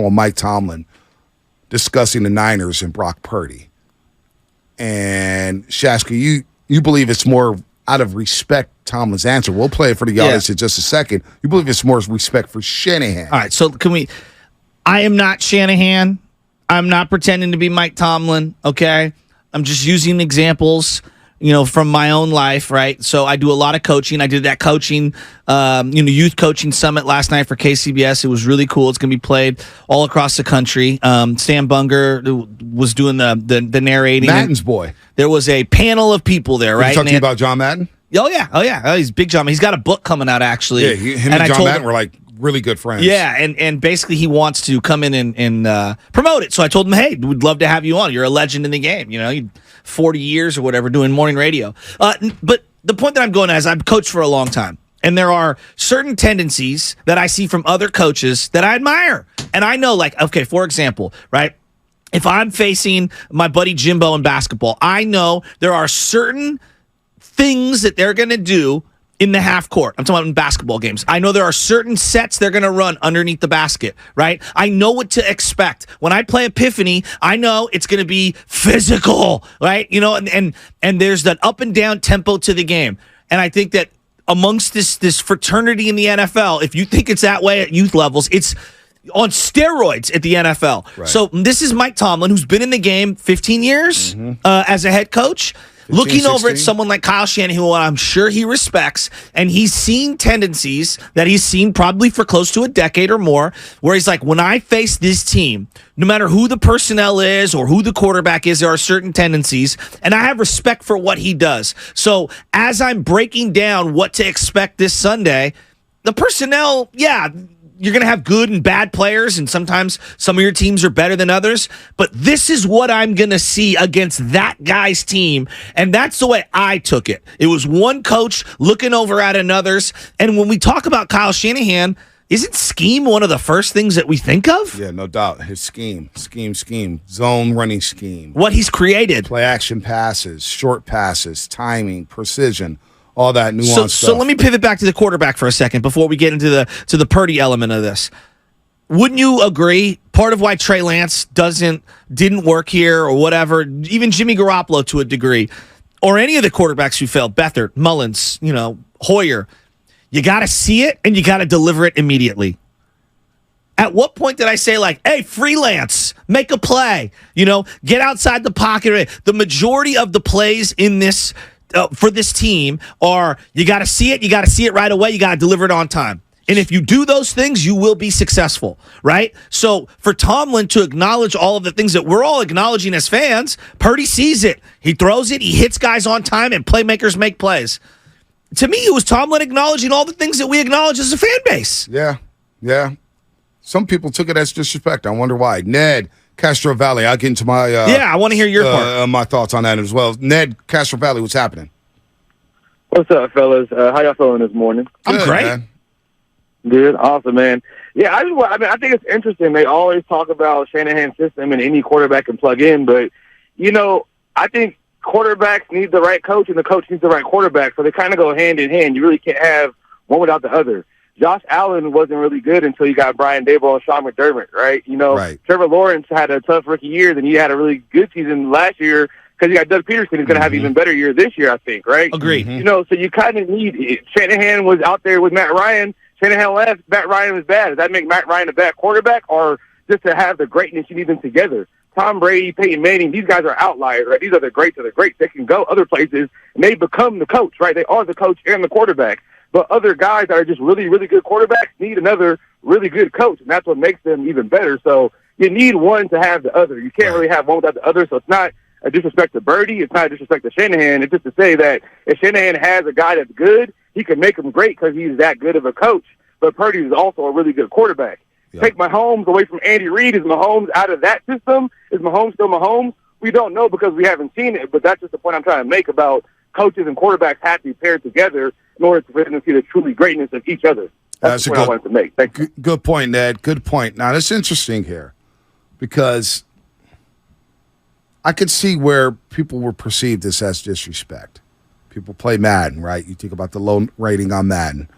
with Mike Tomlin discussing the Niners and Brock Purdy. And Shasky, you believe it's more out of respect, Tomlin's answer. We'll play it for the audience in just a second. You believe it's more respect for Shanahan. All right, so I am not Shanahan. I'm not pretending to be Mike Tomlin, okay? I'm just using examples, from my own life, right? So I do a lot of coaching. I did that coaching, youth coaching summit last night for KCBS. It was really cool. It's going to be played all across the country. Sam Bunger was doing the narrating. Madden's boy. There was a panel of people there, right? You talking about John Madden? Oh, yeah. Oh, he's big John. He's got a book coming out, actually. Yeah, him and John Madden were like really good friends. Yeah, and basically he wants to come in and promote it. So I told him, hey, we'd love to have you on. You're a legend in the game. 40 years or whatever doing morning radio. But the point that I'm going at is I've coached for a long time. And there are certain tendencies that I see from other coaches that I admire. And I know, for example, right? If I'm facing my buddy Jimbo in basketball, I know there are certain things that they're going to do in the half court. I'm talking about in basketball games. I know there are certain sets they're going to run underneath the basket, right? I know what to expect. When I play Epiphany, I know it's going to be physical, right? And there's that up and down tempo to the game. And I think that amongst this fraternity in the NFL, if you think it's that way at youth levels, it's on steroids at the NFL. Right. So this is Mike Tomlin, who's been in the game 15 years as a head coach. 15, looking 16. Over at someone like Kyle Shanahan, who I'm sure he respects, and he's seen tendencies that he's seen probably for close to a decade or more, where he's like, when I face this team, no matter who the personnel is or who the quarterback is, there are certain tendencies, and I have respect for what he does. So as I'm breaking down what to expect this Sunday, the personnel, you're going to have good and bad players, and sometimes some of your teams are better than others, but this is what I'm going to see against that guy's team, and that's the way I took it. It was one coach looking over at another's, and when we talk about Kyle Shanahan, isn't scheme one of the first things that we think of? Yeah, no doubt. His scheme, zone running scheme. What he's created. Play action passes, short passes, timing, precision. All that nuanced stuff. So let me pivot back to the quarterback for a second before we get into the Purdy element of this. Wouldn't you agree? Part of why Trey Lance didn't work here or whatever, even Jimmy Garoppolo to a degree, or any of the quarterbacks who failed, Beathard, Mullins, Hoyer, you got to see it and you got to deliver it immediately. At what point did I say, hey, freelance, make a play, get outside the pocket? The majority of the plays in this for this team are you got to see it right away, you got to deliver it on time. And if you do those things, you will be successful, right? So for Tomlin to acknowledge all of the things that we're all acknowledging as fans, Purdy sees it. He throws it, he hits guys on time, and playmakers make plays. To me, it was Tomlin acknowledging all the things that we acknowledge as a fan base. Yeah. Some people took it as disrespect. I wonder why. Ned Castro Valley. I'll get into my I want to hear your part. My thoughts on that as well. Ned Castro Valley, what's happening? What's up, fellas? How y'all feeling this morning? I'm Good, great. Man. Good, awesome, man. Yeah, I think it's interesting. They always talk about Shanahan's system and any quarterback can plug in, but I think quarterbacks need the right coach and the coach needs the right quarterback, so they kind of go hand in hand. You really can't have one without the other. Josh Allen wasn't really good until you got Brian Daboll and Sean McDermott, right? Right. Trevor Lawrence had a tough rookie year, then he had a really good season last year because you got Doug Peterson who's going to have an even better year this year, I think, right? Agreed. So you kind of need it. Shanahan was out there with Matt Ryan. Shanahan left. Matt Ryan was bad. Does that make Matt Ryan a bad quarterback or just to have the greatness you need them together? Tom Brady, Peyton Manning, these guys are outliers, right? These are the greats of the greats. They can go other places and they become the coach, right? They are the coach and the quarterback. But other guys that are just really, really good quarterbacks need another really good coach, and that's what makes them even better. So you need one to have the other. You can't really have one without the other, so it's not a disrespect to Birdie. It's not a disrespect to Shanahan. It's just to say that if Shanahan has a guy that's good, he can make him great because he's that good of a coach. But Purdy is also a really good quarterback. Yeah. Take Mahomes away from Andy Reid. Is Mahomes out of that system? Is Mahomes still Mahomes? We don't know because we haven't seen it, but that's just the point I'm trying to make about coaches and quarterbacks have to be paired together in order for them to see the truly greatness of each other. That's the point I wanted to make. Thank you. Good point, Ned. Good point. Now, that's interesting here because I could see where people were perceived this as disrespect. People play Madden, right? You think about the low rating on Madden.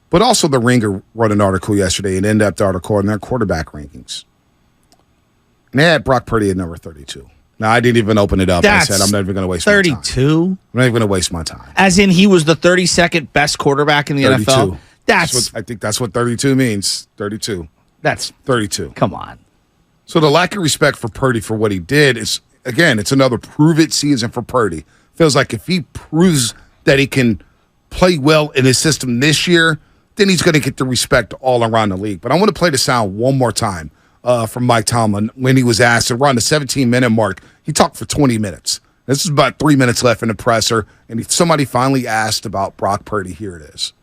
But also the Ringer wrote an article yesterday, an in-depth article on their quarterback rankings. And they had Brock Purdy at number 32. Now, I didn't even open it up. I said, I'm never going to waste my time. 32? I'm not even going to waste my time. As in, he was the 32nd best quarterback in the 32. NFL? I think that's what 32 means. 32. That's 32. Come on. So the lack of respect for Purdy for what he did is, again, it's another prove-it season for Purdy. Feels like if he proves that he can play well in his system this year, then he's going to get the respect all around the league. But I want to play the sound one more time from Mike Tomlin when he was asked around the 17-minute mark. He talked for 20 minutes. This is about 3 minutes left in the presser, and somebody finally asked about Brock Purdy. Here it is.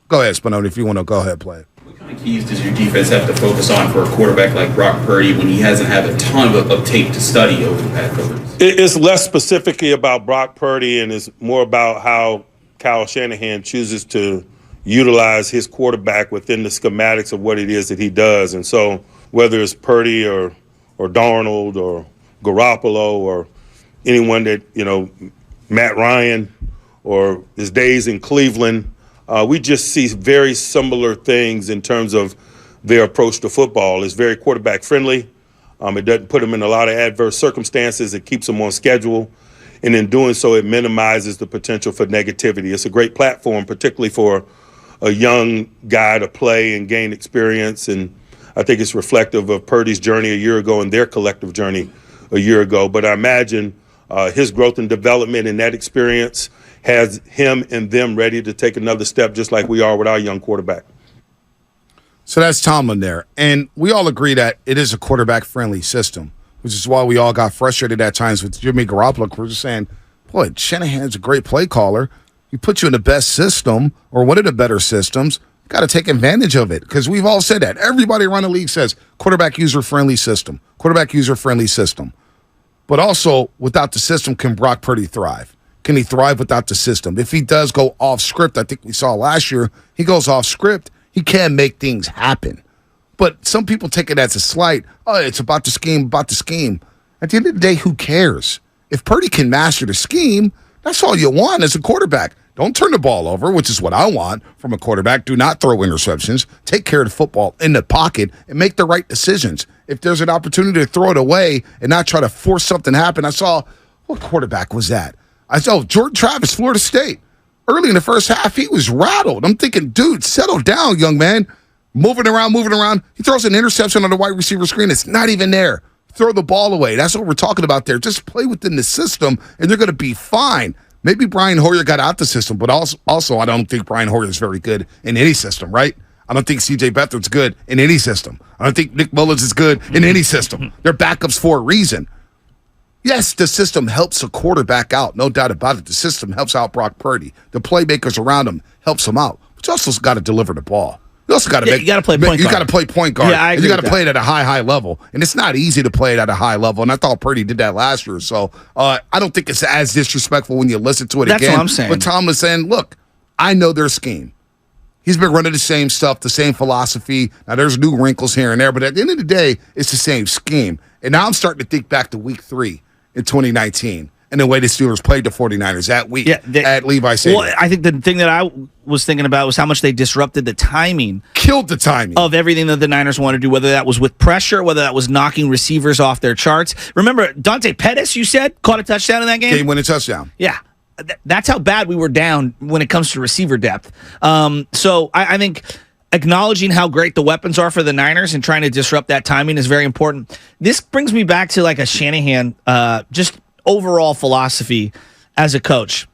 Go ahead, Spinoni, if you want to go ahead and play it. What kind of keys does your defense have to focus on for a quarterback like Brock Purdy when he hasn't had a ton of tape to study over the past couple years? It's less specifically about Brock Purdy, and it's more about how Kyle Shanahan chooses to utilize his quarterback within the schematics of what it is that he does. And so whether it's Purdy or Darnold or Garoppolo or anyone that, Matt Ryan or his days in Cleveland, we just see very similar things in terms of their approach to football. It's very quarterback friendly. It doesn't put them in a lot of adverse circumstances. It keeps them on schedule. And in doing so, it minimizes the potential for negativity. It's a great platform, particularly for a young guy to play and gain experience. And I think it's reflective of Purdy's journey a year ago and their collective journey a year ago. But I imagine his growth and development in that experience has him and them ready to take another step, just like we are with our young quarterback. So that's Tomlin there. And we all agree that it is a quarterback-friendly system, which is why we all got frustrated at times with Jimmy Garoppolo. We're just saying, boy, Shanahan's a great play caller. He put you in the best system or one of the better systems. You got to take advantage of it because we've all said that. Everybody around the league says quarterback user-friendly system, quarterback user-friendly system. But also, without the system, can Brock Purdy thrive? Can he thrive without the system? If he does go off script, I think we saw last year, he goes off script, he can make things happen. But some people take it as a slight. Oh, it's about the scheme, about the scheme. At the end of the day, who cares? If Purdy can master the scheme, that's all you want as a quarterback. Don't turn the ball over, which is what I want from a quarterback. Do not throw interceptions. Take care of the football in the pocket and make the right decisions. If there's an opportunity to throw it away and not try to force something to happen, I saw, what quarterback was that? I saw Jordan Travis, Florida State. Early in the first half, he was rattled. I'm thinking, dude, settle down, young man. Moving around. He throws an interception on the wide receiver screen. It's not even there. Throw the ball away. That's what we're talking about there. Just play within the system, and they're going to be fine. Maybe Brian Hoyer got out the system, but also I don't think Brian Hoyer is very good in any system, right? I don't think C.J. Beathard's good in any system. I don't think Nick Mullins is good in any system. They're backups for a reason. Yes, the system helps a quarterback out, no doubt about it. The system helps out Brock Purdy. The playmakers around him helps him out. But you also got to deliver the ball. You also got to you got to play point guard. You got to play point guard. Yeah, I agree you got to with play it at a high level. And it's not easy to play it at a high level. And I thought Purdy did that last year. So I don't think it's as disrespectful when you listen to it again. That's what I'm saying. But Tom was saying, look, I know their scheme. He's been running the same stuff, the same philosophy. Now, there's new wrinkles here and there. But at the end of the day, it's the same scheme. And now I'm starting to think back to week 3 in 2019. And the way the Steelers played the 49ers that week at Levi Stadium. Well, I think the thing that I was thinking about was how much they disrupted the timing. Killed the timing. Of everything that the Niners wanted to do, whether that was with pressure, whether that was knocking receivers off their charts. Remember, Dante Pettis, you said, caught a touchdown in that game? Game-winning touchdown. Yeah. That's how bad we were down when it comes to receiver depth. So I think acknowledging how great the weapons are for the Niners and trying to disrupt that timing is very important. This brings me back to like a Shanahan, just overall philosophy as a coach.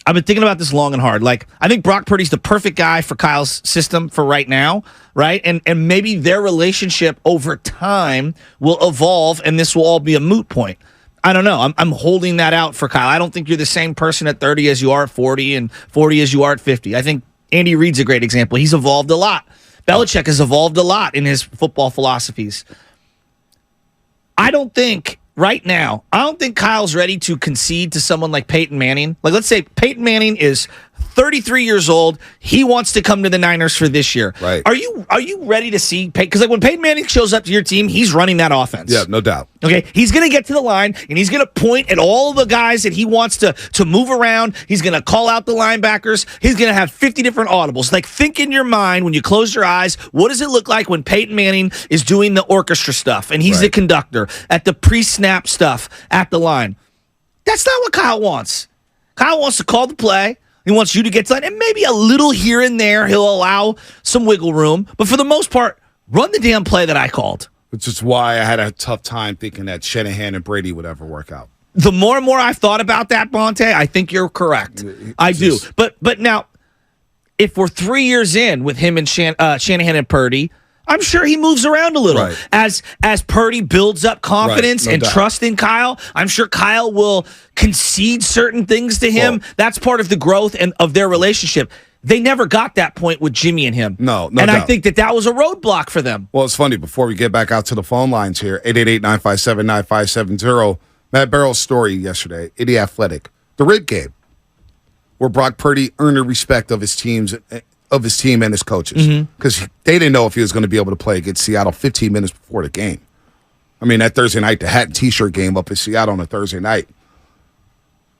I've been thinking about this long and hard. Like, I think Brock Purdy's the perfect guy for Kyle's system for right now, right? And maybe their relationship over time will evolve, and this will all be a moot point. I don't know. I'm holding that out for Kyle. I don't think you're the same person at 30 as you are at 40 and 40 as you are at 50. I think Andy Reid's a great example. He's evolved a lot. Belichick has evolved a lot in his football philosophies. Right now, I don't think Kyle's ready to concede to someone like Peyton Manning. Like, let's say Peyton Manning is 33 years old. He wants to come to the Niners for this year. Right. Are you ready to see Peyton? Because like when Peyton Manning shows up to your team, he's running that offense. Yeah, no doubt. Okay, he's going to get to the line, and he's going to point at all the guys that he wants to move around. He's going to call out the linebackers. He's going to have 50 different audibles. Like, think in your mind, when you close your eyes, what does it look like when Peyton Manning is doing the orchestra stuff, and he's the conductor at the pre-snap stuff at the line? That's not what Kyle wants. Kyle wants to call the play. He wants you to get to line, and maybe a little here and there. He'll allow some wiggle room. But for the most part, run the damn play that I called. Which is why I had a tough time thinking that Shanahan and Brady would ever work out. The more and more I've thought about that, Bonte, I think you're correct. I do. But now, if we're 3 years in with him and Shanahan and Purdy, I'm sure he moves around a little. Right. As Purdy builds up confidence no and doubt. trust in Kyle, I'm sure Kyle will concede certain things to him. Well, that's part of the growth and of their relationship. They never got that point with Jimmy and him. No and I doubt. think that was a roadblock for them. Well, it's funny. Before we get back out to the phone lines here, 888-957-9570. Matt Barrow's story yesterday, Idiot Athletic, the rib game, where Brock Purdy earned the respect of his team and his coaches, because they didn't know if he was going to be able to play against Seattle 15 minutes before the game. I mean, that Thursday night, the hat and T-shirt game up in Seattle on a Thursday night.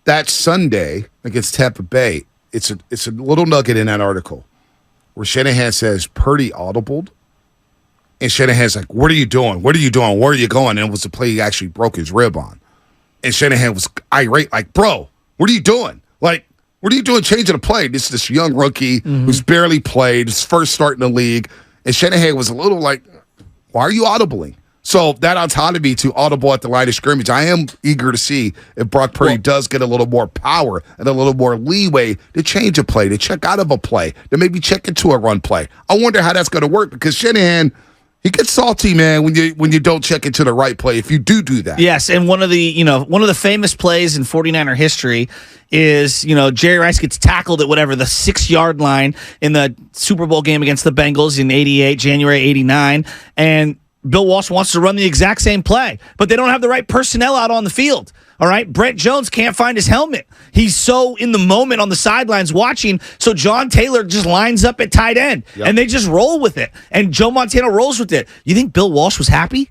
That Sunday against Tampa Bay, it's a little nugget in that article where Shanahan says Purdy audibled, and Shanahan's like, "What are you doing? What are you doing? Where are you going?" And it was the play he actually broke his rib on, and Shanahan was irate, like, "Bro, what are you doing? Like, what are you doing changing the play?" This young rookie who's barely played, his first start in the league, and Shanahan was a little like, "Why are you audibling?" So that autonomy to audible at the line of scrimmage, I am eager to see if Brock Purdy does get a little more power and a little more leeway to change a play, to check out of a play, to maybe check into a run play. I wonder how that's going to work, because Shanahan, he gets salty, man, when you don't check into the right play. If you do that, Yes, and one of the famous plays in 49er history is, Jerry Rice gets tackled at whatever the 6-yard line in the Super Bowl game against the Bengals in January 89, and Bill Walsh wants to run the exact same play, but they don't have the right personnel out on the field. All right, Brett Jones can't find his helmet. He's so in the moment on the sidelines watching, so John Taylor just lines up at tight end, and they just roll with it, and Joe Montana rolls with it. You think Bill Walsh was happy?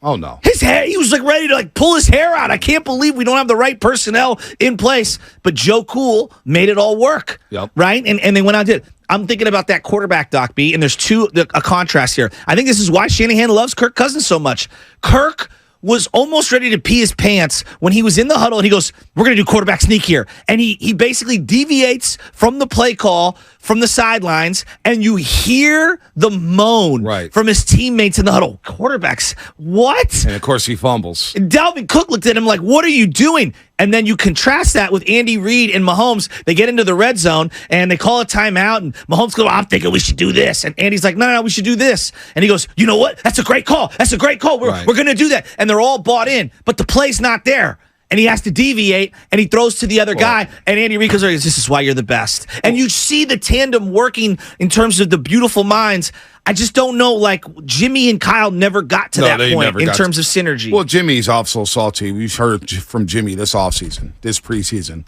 Oh, no. His hair, he was ready to pull his hair out. I can't believe we don't have the right personnel in place. But Joe Cool made it all work. Yep. Right? And they went out and did it. I'm thinking about that quarterback, Doc B, and there's a contrast here. I think this is why Shanahan loves Kirk Cousins so much. Kirk was almost ready to pee his pants when he was in the huddle, and he goes, "We're going to do quarterback sneak here." And he basically deviates from the play call from the sidelines, and you hear the moan from his teammates in the huddle. Quarterbacks, what? And, of course, he fumbles. And Dalvin Cook looked at him like, "What are you doing?" And then you contrast that with Andy Reid and Mahomes. They get into the red zone, and they call a timeout, and Mahomes goes, "I'm thinking we should do this." And Andy's like, no, we should do this. And he goes, "You know what? That's a great call. That's a great call. We're going to do that." And they're all bought in, but the play's not there. And he has to deviate, and he throws to the other guy, and Andy Reid goes, "This is why you're the best." And you see the tandem working in terms of the beautiful minds. I just don't know, Jimmy and Kyle never got to that point in terms of synergy. Well, Jimmy's also salty. We've heard from Jimmy this offseason, this preseason,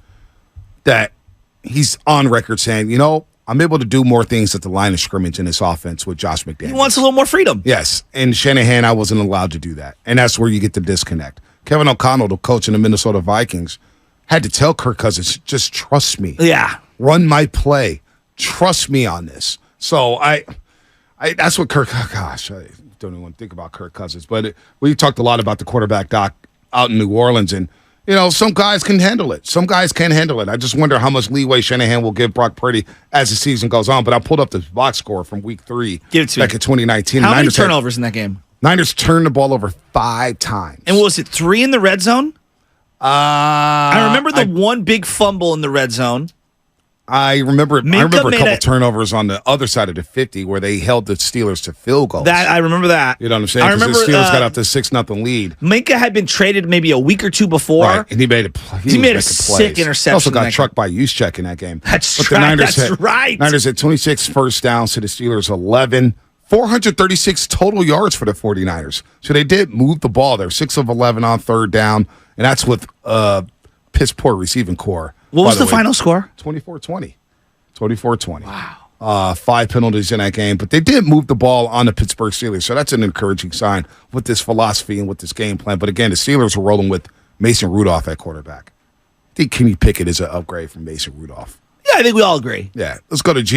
that he's on record saying, I'm able to do more things at the line of scrimmage in this offense with Josh McDaniels. He wants a little more freedom. Yes, and Shanahan, I wasn't allowed to do that. And that's where you get the disconnect. Kevin O'Connell, the coach in the Minnesota Vikings, had to tell Kirk Cousins, just trust me. Yeah. Run my play. Trust me on this. So I that's what I don't even want to think about Kirk Cousins. But we talked a lot about the quarterback, Doc, out in New Orleans. And, some guys can handle it. Some guys can handle it. I just wonder how much leeway Shanahan will give Brock Purdy as the season goes on. But I pulled up the box score from week 3 Give it to back me. in 2019. How many turnovers in that game? Niners turned the ball over 5 times. And what was it, 3 in the red zone? I remember the one big fumble in the red zone. I remember a Minka couple turnovers on the other side of the 50 where they held the Steelers to field goals. I remember that. You know what I'm saying? I remember the Steelers got out to 6-0 lead. Minka had been traded maybe a week or two before. Right, and he made a play. He made a sick interception. He also got trucked by Juszczyk in that game. That's right. That's right. Niners had 26 first downs to the Steelers 11. 436 total yards for the 49ers. So they did move the ball. They're 6 of 11 on third down, and that's with piss poor receiving core. What was the final score? 24-20. 24-20. Wow. 5 penalties in that game, but they did move the ball on the Pittsburgh Steelers, so that's an encouraging sign with this philosophy and with this game plan. But again, the Steelers are rolling with Mason Rudolph at quarterback. I think Kenny Pickett is an upgrade from Mason Rudolph. Yeah, I think we all agree. Yeah. Let's go to G.